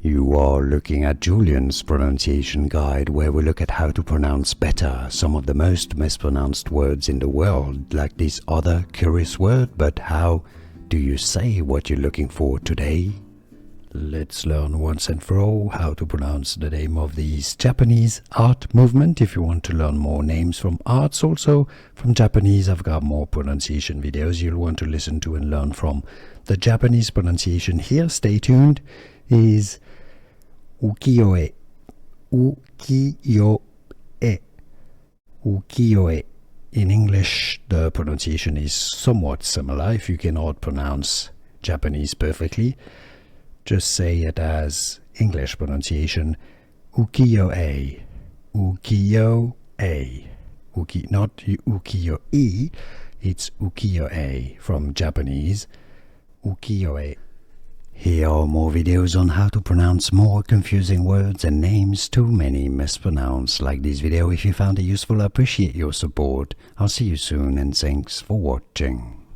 You are looking at Julian's pronunciation guide, where we look at how to pronounce better some of the most mispronounced words in the world, like this other curious word. But how do you say what you're looking for today? Let's learn once and for all how to pronounce the name of this Japanese art movement. If you want to learn more names from arts, also from Japanese, I've got more pronunciation videos you'll want to listen to and learn from. The Japanese pronunciation here, stay tuned, is Ukiyo-e. Ukiyo-e. Ukiyo-e. In English, the pronunciation is somewhat similar. If you cannot pronounce Japanese perfectly, just say it as English pronunciation, Ukiyo-e. Ukiyo-e. Not Ukiyo-e, it's Ukiyo-e from Japanese. Ukiyo-e. Here are more videos on how to pronounce more confusing words and names too many mispronounced. Like this video if you found it useful. I appreciate your support. I'll see you soon and thanks for watching.